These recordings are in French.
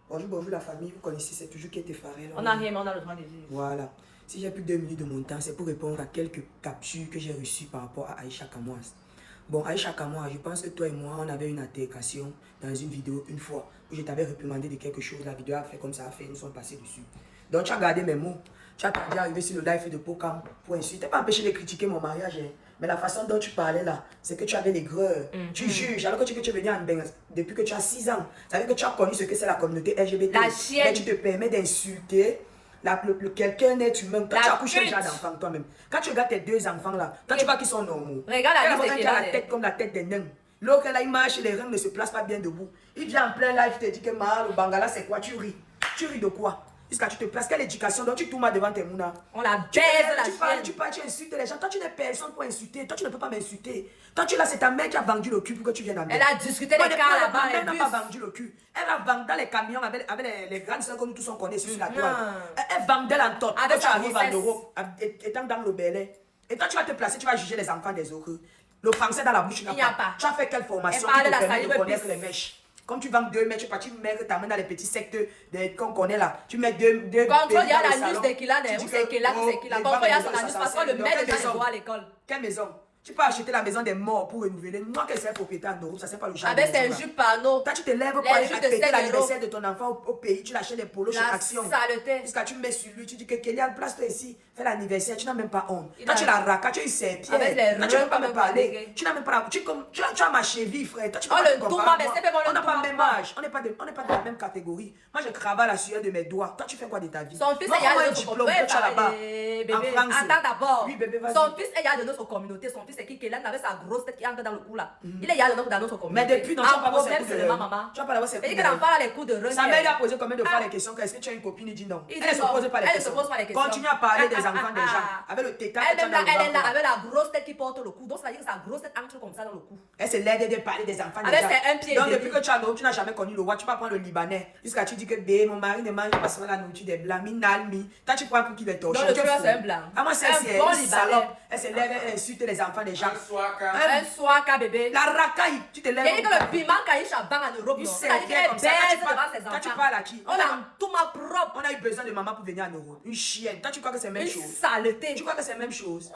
Bonjour la famille, vous connaissez, c'est toujours qui est effaré. On n'a rien, mais on a le droit de dire. Voilà. Si j'ai plus de 2 minutes de mon temps, c'est pour répondre à quelques captures que j'ai reçues par rapport à Aïcha Kamoise. Bon, Aïcha Kamoise, je pense que toi et moi, on avait une altercation dans une vidéo une fois où je t'avais réprimandé de quelque chose. La vidéo a fait comme ça a fait, nous sommes passés dessus. Donc tu as gardé mes mots. Tu as déjà arrivé sur le live de Pokam pour insulter. Pas empêché de critiquer mon mariage, hein. Mais la façon dont tu parlais là, c'est que tu avais l'aigreur. Tu juges, alors que tu es venu en Benz depuis que tu as 6 ans. Ça veut dire que tu as connu ce que c'est la communauté LGBT. La chienne. Mais tu te permets d'insulter quelqu'un d'être humain. Quand tu as couché déjà d'enfants toi-même. Quand tu regardes tes 2 enfants là, toi tu vois qu'ils sont normaux. Regarde la liste qui a la tête comme la tête des nains. L'autre là, il marche et les reins ne se placent pas bien debout. Il vient en plein live, te dit que Mahal, le Bangala c'est quoi? Tu ris. Tu ris de quoi? Jusqu'à tu te places, quelle éducation? Donc tu tournes devant tes mounas. On la baise la chienne. Tu parles, tu insultes les gens. Toi tu n'es personne pour insulter. Toi tu ne peux pas m'insulter. Toi tu là, c'est ta mère qui a vendu le cul pour que tu viennes à Elle a discuté les cas là-bas. Elle n'a pas vendu le cul. Elle a vendu dans les camions avec les grandes soeurs que nous tous on connaît sur la toile. Elle vendait l'entote. Quand tu arrives en Europe, étant dans le Belay. Et toi tu vas te placer, tu vas juger les enfants des autres. Le français dans la bouche, il n'y a pas. Tu as fait quelle formation qui te permet de connaître les mèches? Comme tu vends 2 mèches, tu mets ta main dans les petits secteurs qu'on connaît là. Tu mets deux quand il y a la nuit de Kila, c'est Kila. Quand il y a son anus, parce que le maître est dans à l'école. Quelle maison? Tu peux acheter la maison des morts pour renouveler. Moi, que c'est propriétaire en Europe, ça c'est pas le genre. Avec ses jupes panneaux. Toi, tu te lèves pour aller fêter l'anniversaire de ton enfant au pays. Tu l'achètes des polos chez Action. Saleté. Jusqu'à tu mets sur lui, tu dis que Kélian, place-toi ici, fais l'anniversaire. Tu n'as même pas honte. Toi, tu la racailles, tu es serpillère. Toi, tu ne peux pas me parler. Tu n'as même pas. Tu as ma cheville, frère. Toi, tu peux pas me comparer. On n'a pas le même âge. On n'est pas de la même catégorie. Moi, je cravache la sueur de mes doigts. Toi, tu fais quoi de ta vie? Son fils, il y a de diplôme que tu as là-bas. En France. Attends d'abord. Oui, bébé, vas-y. Son fils, il y a de notre communauté. Son fils, c'est qui Kélian avait sa grosse tête qui entre dans le cou là. Il est dans notre communauté. Mais depuis, non, tu vas pas voir ses coups de rein. Tu vas pas voir ses coups de rein. Et que l'enfant a les coups de rein. Sa mère lui a posé combien de fois les questions? Est-ce que tu as une copine? Il dit non. Elle ne se pose pas les questions. Continue à parler des enfants des gens. Avec le tétard. Elle est là avec la grosse tête qui porte le cou. Donc ça veut dire que sa grosse tête entre comme ça dans le cou. Elle se l'aide de parler des enfants des gens. Avec un pied. Donc depuis que tu as l'eau, tu n'as jamais connu le roi. Tu vas prendre le Libanais. Jusqu'à tu dis que bé, mon mari ne mange pas seulement la nourriture des blancs. Minalmi. Toi tu prends pour qui les torchons. Non, le tueur c'est un blanc. Ah moi c'est une salope. Elle se lève et insulte les enfants des gens. Un soaka bébé. La racaille, tu te lèves. Et que le piment Kaïcha vend en Europe, il c'est comme ça. Quand tu parles à qui? On a tout ma propre. On a eu besoin de maman pour venir en Europe. Une chienne. Toi, tu crois que c'est la même chose? Une saleté. Tu crois que c'est la même chose?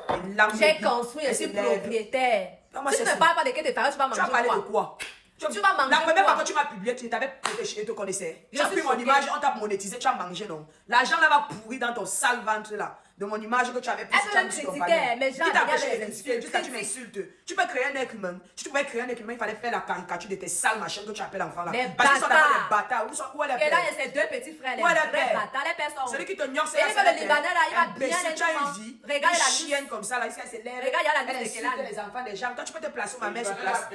J'ai construit, je suis propriétaire. Si tu ne parles pas de qui te feras, tu vas manger. Tu vas parler de quoi? Tu vas manger. La première fois que tu m'as publié, tu t'avais protégé et te connaissais. Tu as pris mon image, on t'a monétisé, tu as mangé, non? L'argent là va pourrir dans ton sale ventre là. De mon image que tu avais pris. Elle peut me critiquer, mais j'ai regardé jusqu'à tu m'insultes. Tu peux créer un être humain. Si tu pouvais créer un être humain, il fallait faire la caricature de tes sales machins que tu appelles enfants là. Parce qu'ils sont d'abord des bâtards. Où est la paix? Et là, il y a ses 2 petits frères, les vrais bâtards, les personnes. Celui qui te gnore, c'est le Libanais là, il va bien les regarde la chienne comme ça là, il se lève. Regarde, il y a la liste de les enfants des gens. Toi, tu peux te placer où ma mère se place.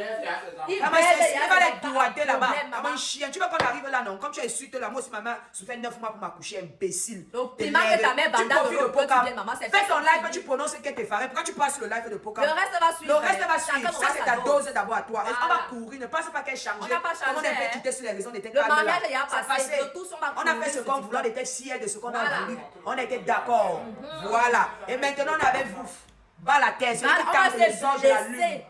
Il va les doigter là-bas. Comme une chienne. Tu vois qu'on arrive là, non? Comme tu insultes là, moi aussi, maman, ça fait 9 mois pour m'accoucher, imbécile. Tu que ta mère bandade de repos, tu viens, maman, c'est fais ton live, tu prononces ce qu'elle te ferait. Pourquoi tu passes le live de Pokam? Le reste va suivre. Le reste va suivre. Ça, c'est ta dose d'abord à toi. On va courir. Ne pense pas qu'elle change. On n'a pas changé. On a fait quitter sur les raisons de tes Le mariage, il y a passé. On a fait ce qu'on voulait. On était fiers de ce qu'on a voulu. On était d'accord. Voilà. Et maintenant, on avait vous. Bas la tête. Celui qui tente les anges de la lune.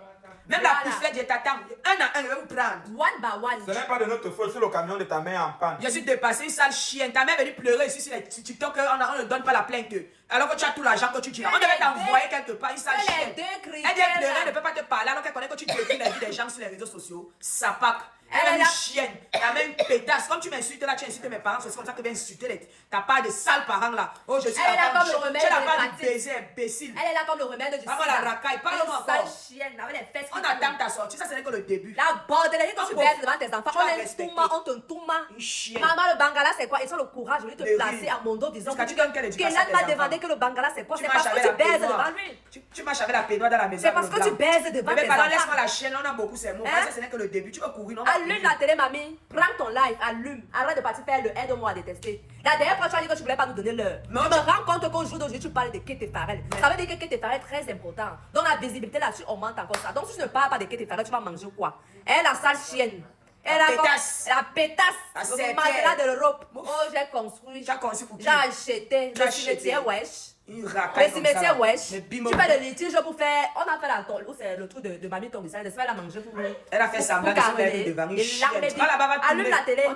Même la poussette, je t'attends. Un à un, je vais vous prendre. One by one. Ce n'est pas de notre faute, c'est le camion de ta mère en panne. Je suis dépassé, une sale chienne. Ta mère est venue pleurer ici sur les TikTok, on ne donne pas la plainte. Alors que tu as tout l'argent que tu dis. On devait t'envoyer quelque part, une sale chienne. Elle vient pleurer, elle ne peut pas te parler alors qu'elle connaît que tu détruis la vie des gens sur les réseaux sociaux. Ça pack. Elle est une chienne. Elle a une pétasse. Comme tu m'insultes là, tu insultes mes parents. C'est comme ça que tu viens insulter ta part de sales parents là. Oh, je suis la femme. Tu es la part du baiser imbécile. Elle est là comme le remède du sida. La racaille. Parle-moi encore. Sale chienne avec les fesses. On attend ta sortie. Ça, ce n'est que le début. La bordel. Quand tu baisses devant tes enfants, on te touma. Une chienne. Maman, le Bangala, c'est quoi? Ils ont le courage de te placer à mon dos disant que Kélian m'a demandé que le Bangala, c'est quoi? C'est parce que tu baises devant lui. Tu marches avec la pénoire dans la maison. C'est parce que tu baises devant tes enfants. Laisse-moi la chienne. On a beaucoup ces mots. Ça, ce n'est que le début. Tu vas courir. Allume la télé, mamie. Prends ton live, allume. Arrête de partir faire le aide-moi à détester. La dernière fois, tu as dit que tu voulais pas nous donner l'heure. Je me rends compte qu'au jour d'aujourd'hui, tu parles de Kété Farel. Ça veut dire que Kété Farel est très important. Donc la visibilité là-dessus augmente encore ça. Donc si tu ne parles pas de Kété Farel, tu vas manger quoi? Elle, la sale chienne. Elle a la pétasse. Le Mandela de l'Europe. Oh, j'ai construit. J'ai acheté. Le cimetière, wesh. Une racaille. Le cimetière, wesh. Tu fais le litige pour faire. On a fait la tôle. Où c'est le truc de Mamie Tongue. Elle a fait semblant de se mettre devant une chienne. Allume la télé.